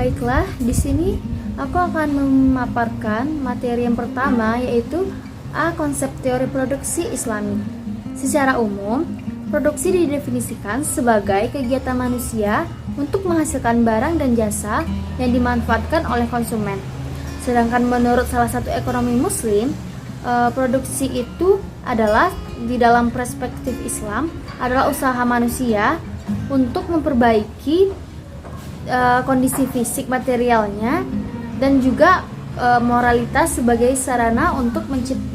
Baiklah, di sini aku akan memaparkan materi yang pertama, yaitu konsep teori produksi Islami. Secara umum, produksi didefinisikan sebagai kegiatan manusia untuk menghasilkan barang dan jasa yang dimanfaatkan oleh konsumen. Sedangkan menurut salah satu ekonomi muslim, produksi itu adalah di dalam perspektif Islam adalah usaha manusia untuk memperbaiki kondisi fisik materialnya dan juga moralitas sebagai sarana untuk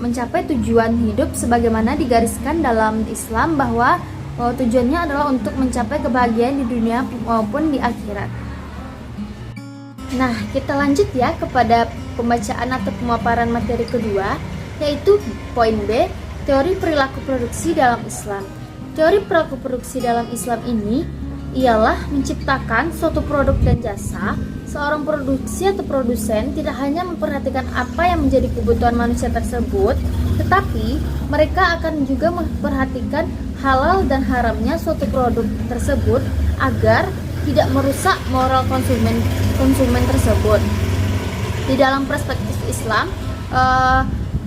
mencapai tujuan hidup sebagaimana digariskan dalam Islam, bahwa tujuannya adalah untuk mencapai kebahagiaan di dunia maupun di akhirat. Nah, kita lanjut ya kepada pembacaan atau pemaparan materi kedua, yaitu poin B, teori perilaku produksi dalam Islam. Teori perilaku produksi dalam Islam ini ialah menciptakan suatu produk dan jasa. Seorang produksi atau produsen tidak hanya memperhatikan apa yang menjadi kebutuhan manusia tersebut, tetapi mereka akan juga memperhatikan halal dan haramnya suatu produk tersebut agar tidak merusak moral konsumen tersebut. Di dalam perspektif Islam,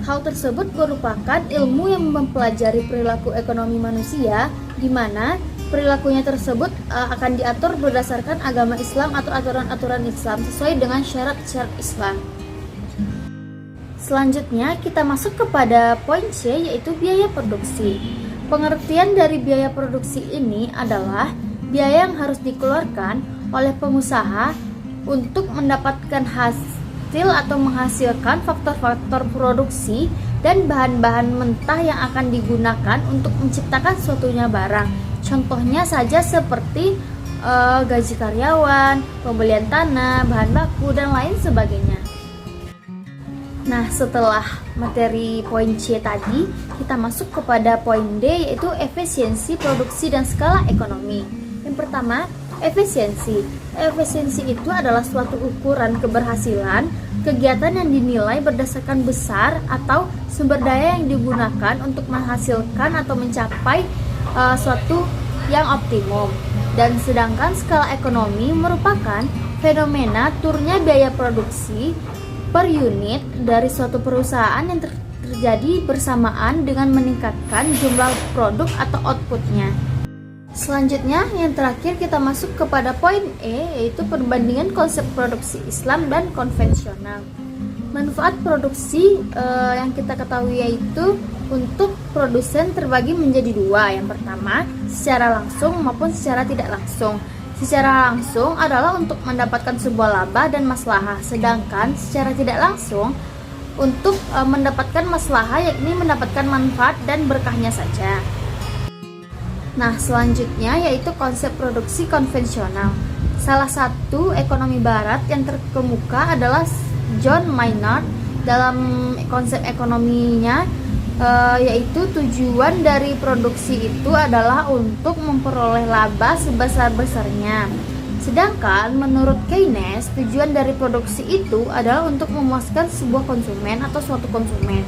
hal tersebut merupakan ilmu yang mempelajari perilaku ekonomi manusia, di mana perilakunya tersebut akan diatur berdasarkan agama Islam atau aturan-aturan Islam sesuai dengan syarat-syarat Islam. Selanjutnya kita masuk kepada poin C, yaitu biaya produksi. Pengertian dari biaya produksi ini adalah biaya yang harus dikeluarkan oleh pengusaha untuk mendapatkan hasil atau menghasilkan faktor-faktor produksi dan bahan-bahan mentah yang akan digunakan untuk menciptakan suatunya barang. Contohnya saja seperti gaji karyawan, pembelian tanah, bahan baku, dan lain sebagainya. Nah, setelah materi poin C tadi, kita masuk kepada poin D, yaitu efisiensi produksi dan skala ekonomi. Yang pertama, efisiensi. Efisiensi itu adalah suatu ukuran keberhasilan kegiatan yang dinilai berdasarkan besar atau sumber daya yang digunakan untuk menghasilkan atau mencapai suatu yang optimum. Dan sedangkan skala ekonomi merupakan fenomena turunnya biaya produksi per unit dari suatu perusahaan yang terjadi bersamaan dengan meningkatkan jumlah produk atau outputnya. Selanjutnya, yang terakhir kita masuk kepada poin E, yaitu perbandingan konsep produksi Islam dan konvensional. Manfaat produksi yang kita ketahui yaitu untuk produsen terbagi menjadi dua. Yang pertama, secara langsung maupun secara tidak langsung. Secara langsung adalah untuk mendapatkan sebuah laba dan maslahah, sedangkan secara tidak langsung untuk mendapatkan maslahah, yakni mendapatkan manfaat dan berkahnya saja. Nah, selanjutnya yaitu konsep produksi konvensional. Salah satu ekonomi barat yang terkemuka adalah John Maynard. Dalam konsep ekonominya, yaitu tujuan dari produksi itu adalah untuk memperoleh laba sebesar-besarnya. Sedangkan menurut Keynes, tujuan dari produksi itu adalah untuk memuaskan sebuah konsumen atau suatu konsumen.